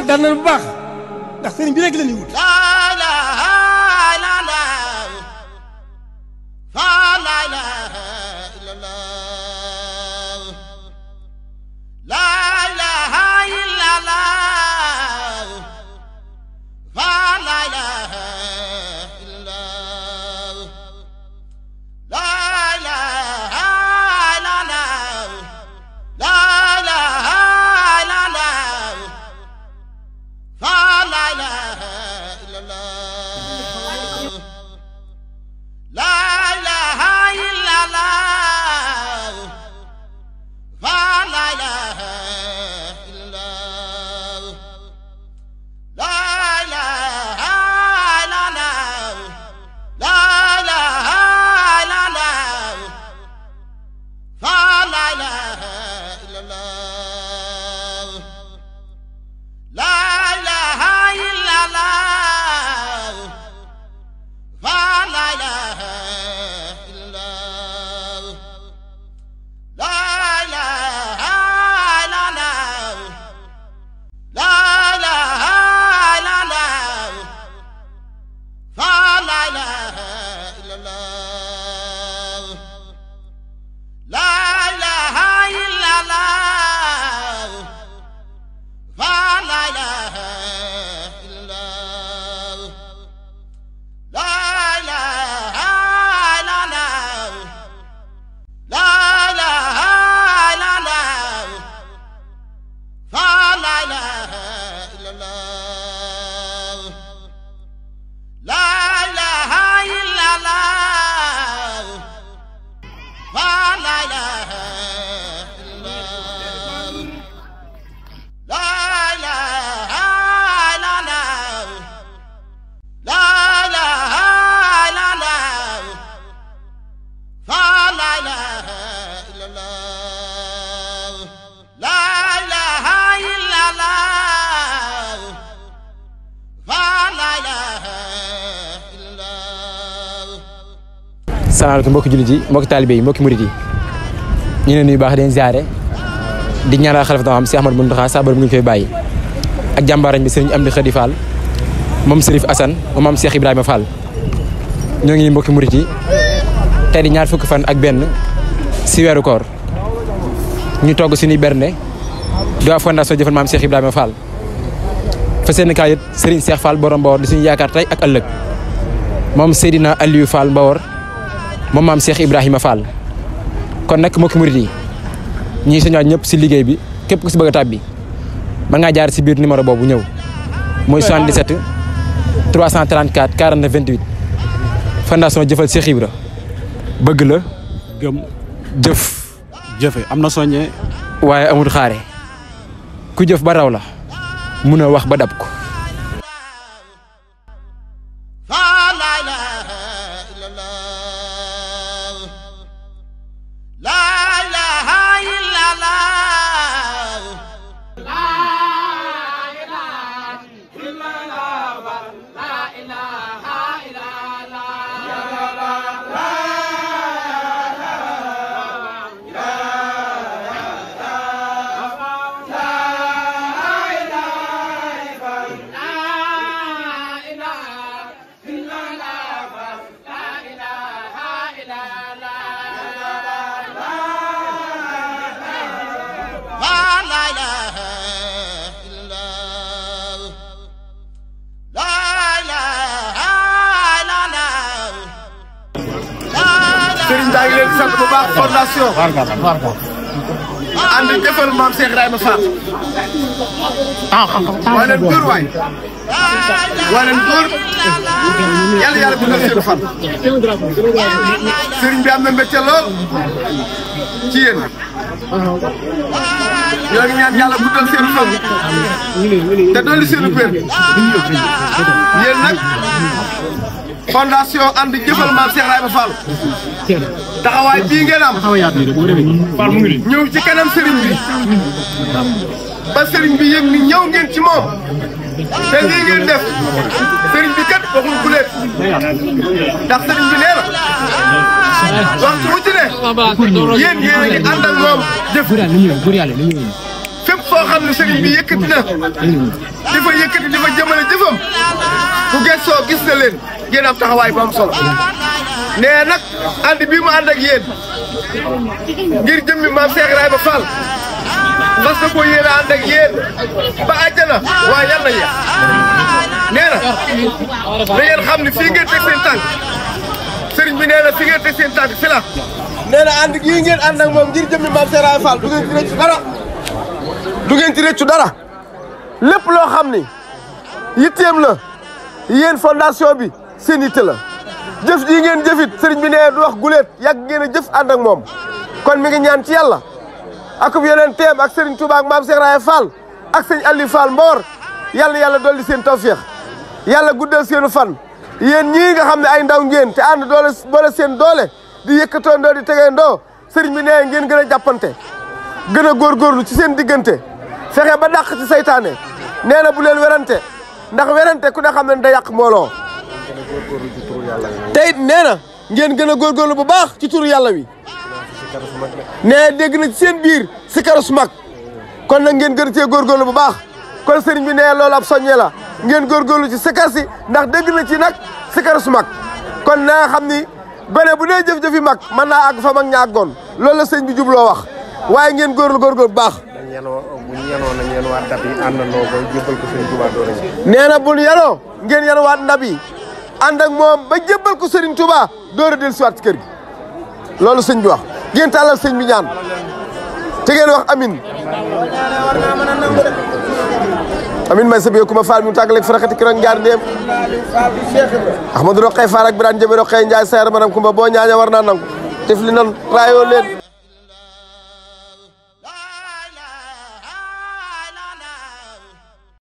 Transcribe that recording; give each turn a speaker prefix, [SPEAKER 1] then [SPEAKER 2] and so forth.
[SPEAKER 1] dal na bu baax ndax sëriñ bi rek la ñuy wut.
[SPEAKER 2] salaamaaleykum mbokki jullit yi mbokki taalibe yi mbokki murit yi ñu ne nuyu baax di leen ziare di ñaanal xalifa am Cheikh Ahmadou Mountakha sa borom ñu koy bàyyi ak jàmbaarañ bi sëriñ Amdi Khady Fall moom Serif Assane moom am Cheikh Ibrahima Fall ñoo ngi mbokki murit yi tey di ñaar fukki fan ak benn si weeru koor ñu togg suñuy bernde di waa fondation jëfal maam Cheikh Ibrahima Fall fa seen kaayit sëriñ Cheikh Fall borom Mbawor di suñu yaakaar tey ak ëllëg moom Seydina Aliou Fall Mbawor moom maam Cheikh Ibrahima Fall kon nag mbokki murit yi ñii soññaat ñëpp si liggéey bi képp ku si bëgg a tàbbi mën ngaa jaar si biir numéro boobu ñëw mooy 77 334 49 28 fondation jëfal Cheikh Ibra bëgg la
[SPEAKER 3] gëm
[SPEAKER 2] jëf
[SPEAKER 3] jëfe am na soññee
[SPEAKER 2] waaye amul xaare ku jëf ba raw la mun a wax ba dab ko
[SPEAKER 4] Serigne daa ngi leen di sant bu baax fondation ànd jëfal maam Cheikh Ibrahima Fall waa leen góor waay waa leen góor yàlla yàlla bu seen fan Serigne bi am na mbégte lool ci yéen ñoo ngi ñaan yàlla guddal seen fan te dolli seen wér yéen nag fondation ànd jëfal maam Cheikh Ibrahima Fall taxawaay bii ngeen am ñëw ci kanam sëriñ bi ba sëriñ bi yëg ni ñëw ngeen ci moom te lii ngeen def sëriñ bi kat waxul ku leen ndax sëriñ bi nee na waxtu wu ci ne yéen yéen a ngi ànd ak moom jëf fépp foo xam ne sëriñ bi yëkkati na di fa yëkkati di fa jëmale jëfam ku gëstoo gis na leen ngeen am taxawaay bu am solo nee nag ànd bii mu ànd ak yéen ngir jëmmi maam Cheikh Ibrahima Fall mas na ko yéen a ànd ak yéen ba àjjana waaye yàlla na yéex nee na da ngeen xam ne fii ngeen teg seen tànk sëriñ bi nee na fi ngeen teg seen tànk fi la nee na ànd gii ngeen ànd ak moom ngir jëmmi maam Cheikh Ibrahima Fall du ngeen ci rëccu dara du ngeen ci rëccu dara lépp loo xam ni yitteem la yéen fondation bi seen yitte la jëf ji ngeen jëfit sëriñ bi nee du wax guleet yàgg ngeen a jëf ànd ak moom kon mi ngi ñaan ci yàlla akub yeneen teem ak sëriñ Touba ak maam Cheikh Ibrahima Fall ak sëñ Aliou Fall Mboor yàlla dolli seen tawféex yàlla guddal seenu fan yéen ñii nga xam ne ay ndaw ngeen te ànd doole boole seen doole di yëkkatoondoo di tegeendoo sëriñ bi nee ngeen gën a jàppante gën a góorgóorlu ci seen diggante fexe ba dàq ci saytaane nee na bu leen werante ndax werante ku ne xam ne da yàq mbooloo te it nee na ngeen gën a góorgóorlu bu baax ci turu yàlla wi nee dégg na ci seen biir sikaru su mag kon nag ngeen gën cee góorgóorlu bu baax kon sëriñ bi nee loolu ab soññee la ngeen góorgóorlu ci sikar si ndax dégg na ci nag sikaru su mag kon na nga xam ni gone bu dee jëf-jëfi mag mën naa àgg fa mag ña àggoon loolu la sëñ bi jubloo wax waaye ngeen góorgóorlu bu baax.
[SPEAKER 5] bu ñu yanoo nañ yanuwaat ndab yi àndandoo ko jébbal ko Serigne Touba door a ñëw.
[SPEAKER 4] nee na bu ñu yanoo ngeen yanuwaat ndab yi ànd ak moom ba jébbal ko Serigne Touba door a dellusiwaat ci kër gi loolu sëñ bi wax ngeen tàllal sëñ bi ñaan te ngeen wax amin amin may sabi kuma faal mi tàggaleeg faraxati kiran njaar ndéem Ahmadou Roqay Faal ak Birane Jëme Roqay Njaay sayar manam kumba boo ñaaña war naa nangu def li nan raayoo leen